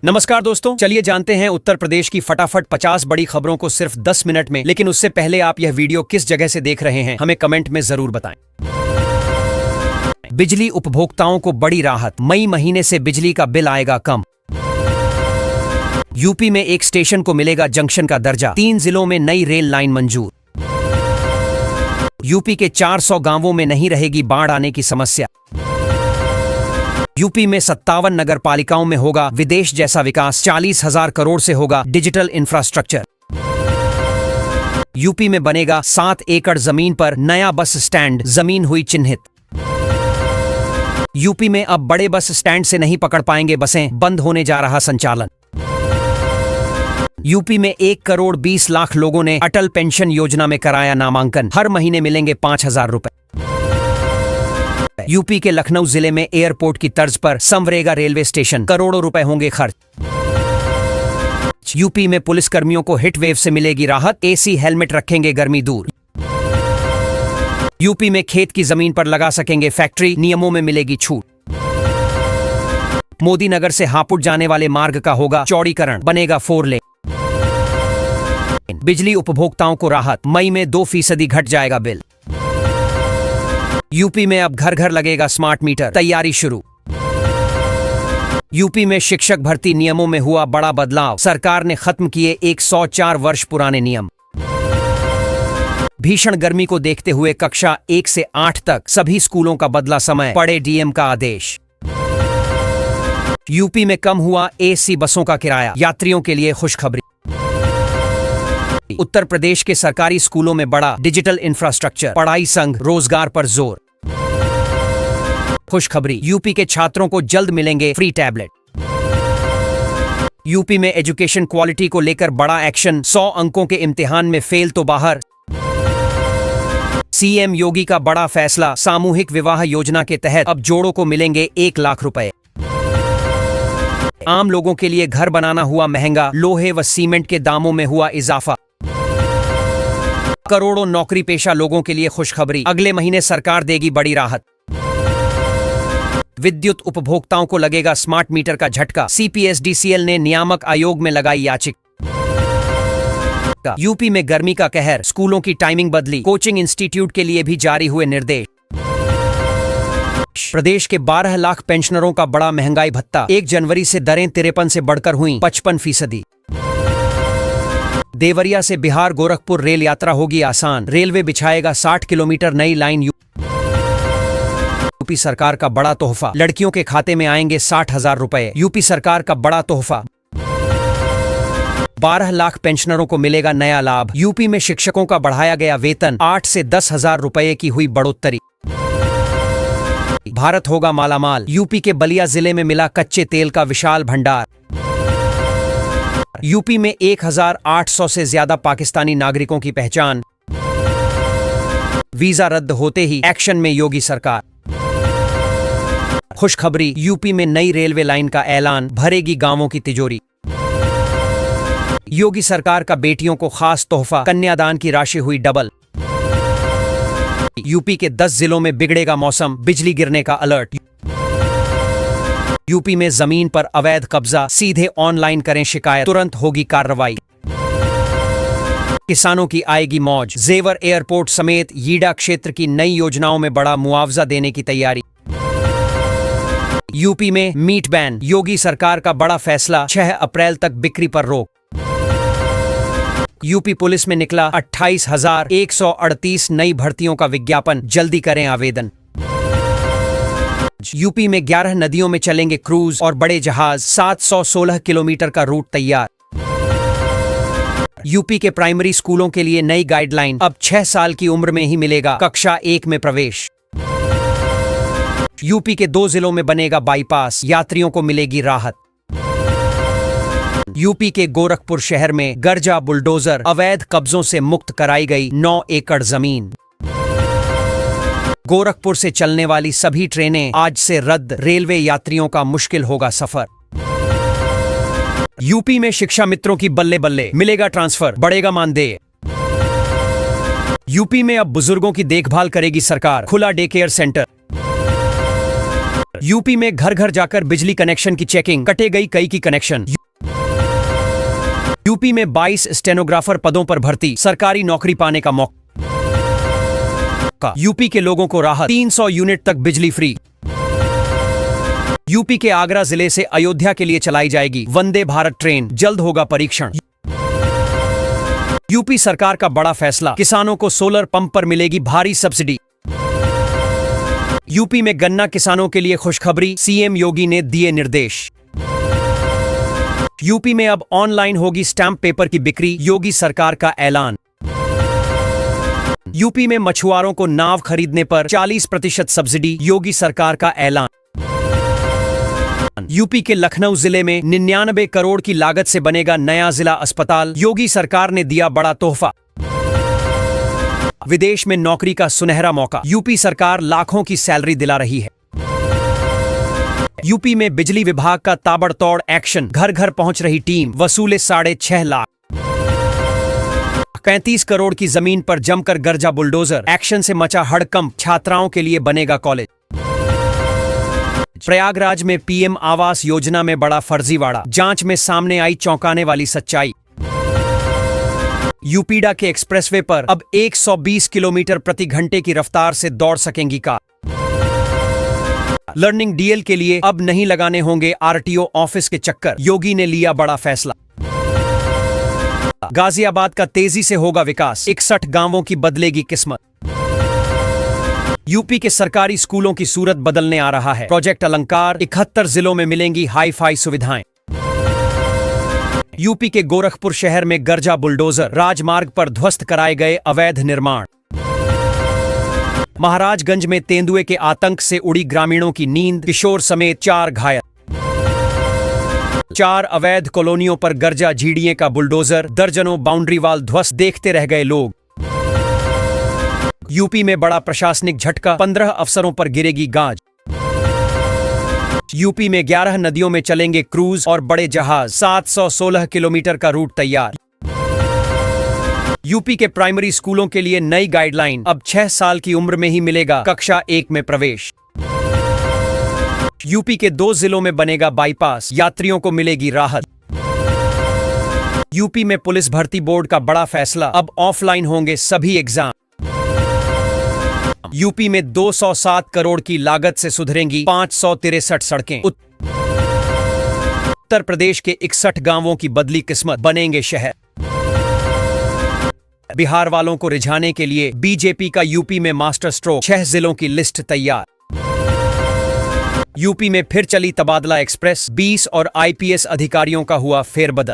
नमस्कार दोस्तों, चलिए जानते हैं उत्तर प्रदेश की फटाफट 50 बड़ी खबरों को सिर्फ 10 मिनट में। लेकिन उससे पहले आप यह वीडियो किस जगह से देख रहे हैं हमें कमेंट में जरूर बताएं। बिजली उपभोक्ताओं को बड़ी राहत, मई महीने से बिजली का बिल आएगा कम। यूपी में एक स्टेशन को मिलेगा जंक्शन का दर्जा, 3 जिलों में नई रेल लाइन मंजूर। यूपी के 400 गांवों में नहीं रहेगी बाढ़ आने की समस्या। यूपी में 57 नगर पालिकाओं में होगा विदेश जैसा विकास, 40,000 करोड़ से होगा डिजिटल इंफ्रास्ट्रक्चर। यूपी में बनेगा 7 एकड़ जमीन पर नया बस स्टैंड, जमीन हुई चिन्हित। यूपी में अब बड़े बस स्टैंड से नहीं पकड़ पाएंगे बसें, बंद होने जा रहा संचालन। यूपी में 1 करोड़ 20 लाख लोगों ने अटल पेंशन योजना में कराया नामांकन, हर महीने मिलेंगे 5,000 रुपए। यूपी के लखनऊ जिले में एयरपोर्ट की तर्ज पर संवरेगा रेलवे स्टेशन, करोड़ों रुपए होंगे खर्च। यूपी में पुलिस कर्मियों को हिट वेव से मिलेगी राहत, एसी हेलमेट रखेंगे गर्मी दूर। यूपी में खेत की जमीन पर लगा सकेंगे फैक्ट्री, नियमों में मिलेगी छूट। मोदी नगर से हापुड़ जाने वाले मार्ग का होगा चौड़ीकरण, बनेगा 4 लेन। बिजली उपभोक्ताओं को राहत, मई में 2% घट जाएगा बिल। यूपी में अब घर घर लगेगा स्मार्ट मीटर, तैयारी शुरू। यूपी में शिक्षक भर्ती नियमों में हुआ बड़ा बदलाव, सरकार ने खत्म किए 104 वर्ष पुराने नियम। भीषण गर्मी को देखते हुए कक्षा 1 से 8 तक सभी स्कूलों का बदला समय, पड़े डीएम का आदेश। यूपी में कम हुआ एसी बसों का किराया, यात्रियों के लिए खुशखबरी। उत्तर प्रदेश के सरकारी स्कूलों में बड़ा डिजिटल इंफ्रास्ट्रक्चर, पढ़ाई संग रोजगार पर जोर। खुशखबरी, यूपी के छात्रों को जल्द मिलेंगे फ्री टैबलेट। यूपी में एजुकेशन क्वालिटी को लेकर बड़ा एक्शन, 100 अंकों के इम्तिहान में फेल तो बाहर। सीएम योगी का बड़ा फैसला, सामूहिक विवाह योजना के तहत अब जोड़ों को मिलेंगे 1 लाख रुपए। आम लोगों के लिए घर बनाना हुआ महंगा, लोहे व सीमेंट के दामों में हुआ इजाफा। करोड़ों नौकरी पेशा लोगों के लिए खुशखबरी, अगले महीने सरकार देगी बड़ी राहत। विद्युत उपभोक्ताओं को लगेगा स्मार्ट मीटर का झटका, सीपीएसडीसीएल ने नियामक आयोग में लगाई याचिका। यूपी में गर्मी का कहर, स्कूलों की टाइमिंग बदली, कोचिंग इंस्टीट्यूट के लिए भी जारी हुए निर्देश। प्रदेश के 12 लाख पेंशनरों का बड़ा महंगाई भत्ता, 1 जनवरी से दरें 53 से बढ़कर हुई 55%। देवरिया से बिहार गोरखपुर रेल यात्रा होगी आसान, रेलवे बिछाएगा 60 किलोमीटर नई लाइन। यूपी सरकार का बड़ा तोहफा, लड़कियों के खाते में आएंगे 60,000 रुपए। यूपी सरकार का बड़ा तोहफा, 12 लाख पेंशनरों को मिलेगा नया लाभ। यूपी में शिक्षकों का बढ़ाया गया वेतन, 8 से 10,000 रुपए की हुई बढ़ोतरी। भारत होगा मालामाल, यूपी के बलिया जिले में मिला कच्चे तेल का विशाल भंडार। यूपी में 1,800 से ज्यादा पाकिस्तानी नागरिकों की पहचान। वीजा रद्द होते ही एक्शन में योगी सरकार। खुशखबरी, यूपी में नई रेलवे लाइन का ऐलान, भरेगी गांवों की तिजोरी। योगी सरकार का बेटियों को खास तोहफा, कन्यादान की राशि हुई डबल। यूपी के 10 जिलों में बिगड़ेगा मौसम, बिजली गिरने का अलर्ट। यूपी में जमीन पर अवैध कब्जा, सीधे ऑनलाइन करें शिकायत, तुरंत होगी कार्रवाई। किसानों की आएगी मौज, जेवर एयरपोर्ट समेत यीडा क्षेत्र की नई योजनाओं में बड़ा मुआवजा देने की तैयारी। यूपी में मीट बैन, योगी सरकार का बड़ा फैसला, 6 अप्रैल तक बिक्री पर रोक। यूपी पुलिस में निकला 28,138 नई भर्तियों का विज्ञापन, जल्दी करें आवेदन। यूपी में 11 नदियों में चलेंगे क्रूज और बड़े जहाज, 716 किलोमीटर का रूट तैयार। यूपी के प्राइमरी स्कूलों के लिए नई गाइडलाइन, अब 6 साल की उम्र में ही मिलेगा कक्षा 1 में प्रवेश। यूपी के 2 जिलों में बनेगा बाईपास, यात्रियों को मिलेगी राहत। यूपी के गोरखपुर शहर में गर्जा बुलडोजर, अवैध कब्जों से मुक्त कराई गई 9 एकड़ जमीन। गोरखपुर से चलने वाली सभी ट्रेनें आज से रद्द, रेलवे यात्रियों का मुश्किल होगा सफर। यूपी में शिक्षा मित्रों की बल्ले बल्ले, मिलेगा ट्रांसफर, बढ़ेगा मानदेय। यूपी में अब बुजुर्गों की देखभाल करेगी सरकार, खुला डे केयर सेंटर। यूपी में घर घर जाकर बिजली कनेक्शन की चेकिंग, कटे गई कई की कनेक्शन। यूपी में 22 स्टेनोग्राफर पदों पर भर्ती, सरकारी नौकरी पाने का मौका। यूपी के लोगों को राहत, 300 यूनिट तक बिजली फ्री। यूपी के आगरा जिले से अयोध्या के लिए चलाई जाएगी वंदे भारत ट्रेन, जल्द होगा परीक्षण। यूपी सरकार का बड़ा फैसला, किसानों को सोलर पंप पर मिलेगी भारी सब्सिडी। यूपी में गन्ना किसानों के लिए खुशखबरी, सीएम योगी ने दिए निर्देश। यूपी में अब ऑनलाइन होगी स्टैंप पेपर की बिक्री, योगी सरकार का ऐलान। यूपी में मछुआरों को नाव खरीदने पर 40% सब्सिडी, योगी सरकार का ऐलान। यूपी के लखनऊ जिले में 99 करोड़ की लागत से बनेगा नया जिला अस्पताल, योगी सरकार ने दिया बड़ा तोहफा। विदेश में नौकरी का सुनहरा मौका, यूपी सरकार लाखों की सैलरी दिला रही है। यूपी में बिजली विभाग का ताबड़तोड़ एक्शन, घर घर पहुंच रही टीम, वसूले 6.5 लाख। 35 करोड़ की जमीन पर जमकर गरजा बुलडोजर, एक्शन से मचा हड़कंप, छात्राओं के लिए बनेगा कॉलेज। प्रयागराज में पीएम आवास योजना में बड़ा फर्जीवाड़ा, जांच में सामने आई चौंकाने वाली सच्चाई। यूपीडा के एक्सप्रेसवे पर अब 120 किलोमीटर प्रति घंटे की रफ्तार से दौड़ सकेंगी कार। लर्निंग डीएल के लिए अब नहीं लगाने होंगे आरटीओ ऑफिस के चक्कर, योगी ने लिया बड़ा फैसला। गाजियाबाद का तेजी से होगा विकास, 61 गांवों की बदलेगी किस्मत। यूपी के सरकारी स्कूलों की सूरत बदलने आ रहा है प्रोजेक्ट अलंकार, 71 जिलों में मिलेंगी हाई-फाई सुविधाएं। यूपी के गोरखपुर शहर में गरजा बुलडोजर, राजमार्ग पर ध्वस्त कराए गए अवैध निर्माण। महाराजगंज में तेंदुए के आतंक से उड़ी ग्रामीणों की नींद, किशोर समेत 4 घायल। 4 अवैध कॉलोनियों पर गरजा जीडीए का बुलडोजर, दर्जनों बाउंड्री वाल ध्वस्त, देखते रह गए लोग। यूपी में बड़ा प्रशासनिक झटका, 15 अफसरों पर गिरेगी गाज। यूपी में 11 नदियों में चलेंगे क्रूज और बड़े जहाज, 716 किलोमीटर का रूट तैयार। यूपी के प्राइमरी स्कूलों के लिए नई गाइडलाइन, अब 6 साल की उम्र में ही मिलेगा कक्षा 1 में प्रवेश। यूपी के 2 जिलों में बनेगा बाईपास, यात्रियों को मिलेगी राहत। यूपी में पुलिस भर्ती बोर्ड का बड़ा फैसला, अब ऑफलाइन होंगे सभी एग्जाम। यूपी में 207 करोड़ की लागत से सुधरेंगी 563 सड़कें। उत्तर प्रदेश के 61 गांवों की बदली किस्मत, बनेंगे शहर। बिहार वालों को रिझाने के लिए बीजेपी का यूपी में मास्टर स्ट्रोक, 6 जिलों की लिस्ट तैयार। यूपी में फिर चली तबादला एक्सप्रेस, 20 और आईपीएस अधिकारियों का हुआ फेरबदल।